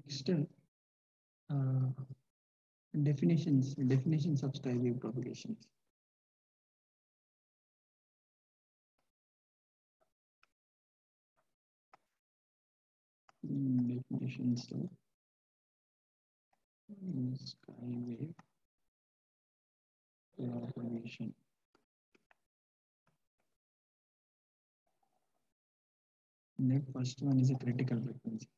Next, definitions of sky wave propagations. Definitions of sky wave propagation. The first one is a critical frequency.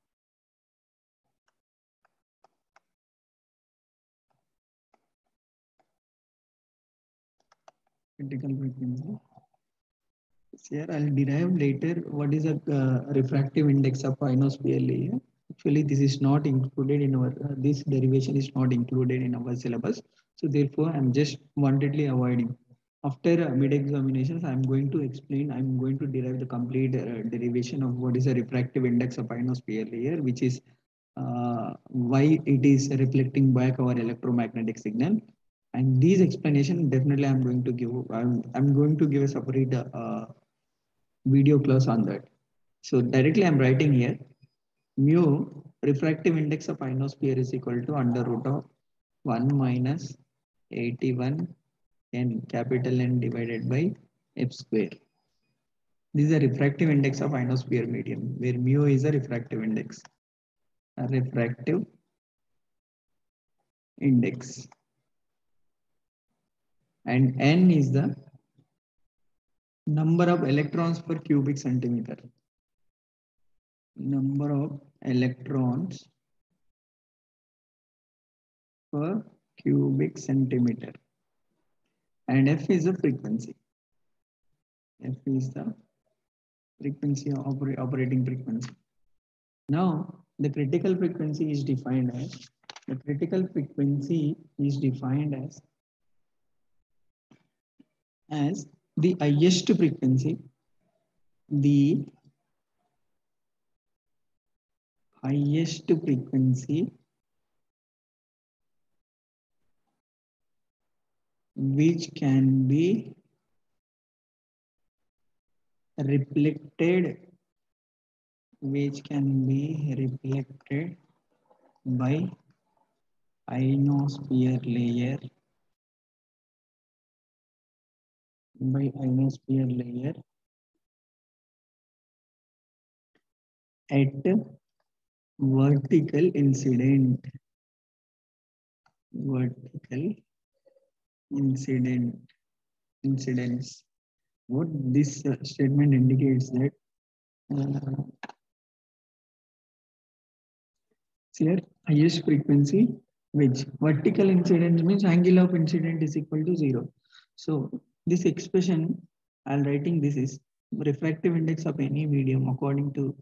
Critical frequency. Here I'll derive later what is a refractive index of ionosphere layer. Actually, this is not included in our this derivation is not included in our syllabus. So therefore, I'm just wantedly avoiding. After mid examinations, I'm going to explain. I'm going to derive the complete derivation of what is a refractive index of ionosphere layer, which is why it is reflecting back our electromagnetic signal. And these explanation definitely I'm going to give. I'm going to give a separate video class on that. So directly I'm writing here mu refractive index of ionosphere is equal to under root of 1 minus 81 n capital N divided by f square. This is a refractive index of ionosphere medium where mu is a refractive index. A refractive index. And n is the number of electrons per cubic centimeter. Number of electrons per cubic centimeter. And f is the frequency. F is the frequency of operating frequency. Now, the critical frequency is defined as the highest frequency, which can be reflected by ionosphere layer at vertical incidence. What this statement indicates that here highest frequency, which vertical incidence means angle of incident is equal to 0. So this expression I'm writing, this is refractive index of any medium according to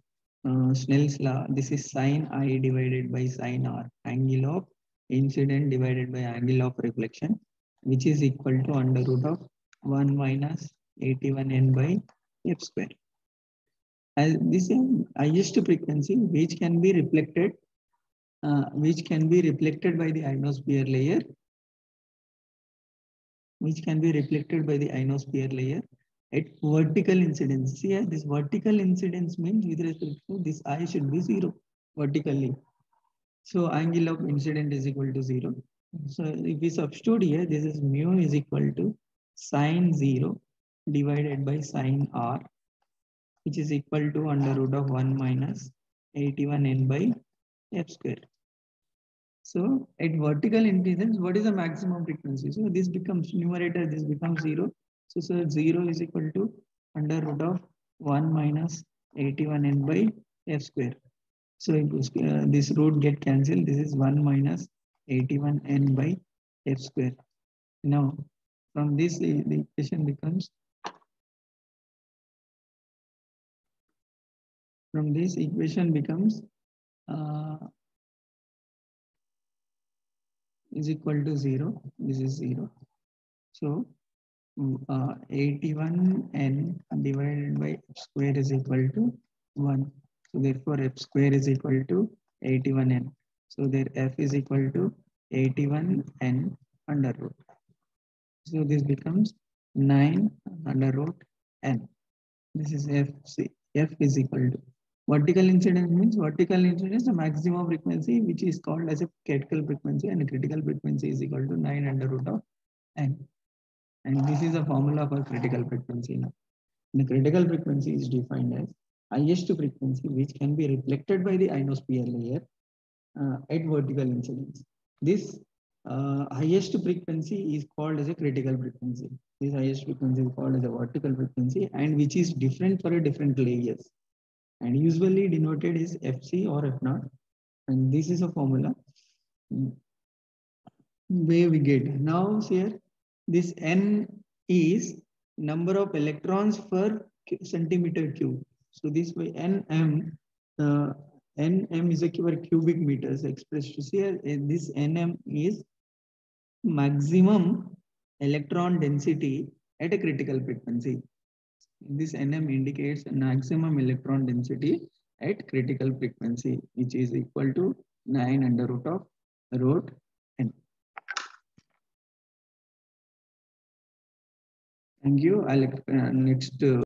Snell's law. This is sin I divided by sin R, angle of incident divided by angle of reflection, which is equal to under root of 1 minus 81 n by f square. As this is highest frequency which can be reflected by the ionosphere layer, at vertical incidence. See, this vertical incidence means with respect to this I should be 0 vertically. So angle of incident is equal to 0. So if we substitute here, this is mu is equal to sin 0 divided by sin R, which is equal to under root of 1 minus 81 n by f square. So at vertical incidence, what is the maximum frequency? So this becomes numerator, this becomes 0. So 0 is equal to under root of 1 minus 81 n by f square. So this root get cancelled. This is 1 minus 81 n by f square. Now from this the equation becomes is equal to 0. This is 0. So 81n divided by f square is equal to 1. So therefore f square is equal to 81n. So there f is equal to 81n under root. So this becomes 9 under root n. This is f. F is equal to Vertical incidence means vertical incidence, the maximum frequency, which is called as a critical frequency, and critical frequency is equal to 9 under root of n. And this is a formula for critical frequency now. The critical frequency is defined as highest frequency which can be reflected by the ionosphere layer at vertical incidence. This highest frequency is called as a critical frequency. This highest frequency is called as a vertical frequency, and which is different for a different layers, and usually denoted is Fc or F naught. And this is a formula where we get. Now here, this N is number of electrons per centimeter cube. So this way Nm, Nm is a cubic meters expressed here. This Nm is maximum electron density at a critical frequency. This Nm indicates maximum electron density at critical frequency, which is equal to 9 under root of root n. Thank you. I'll next.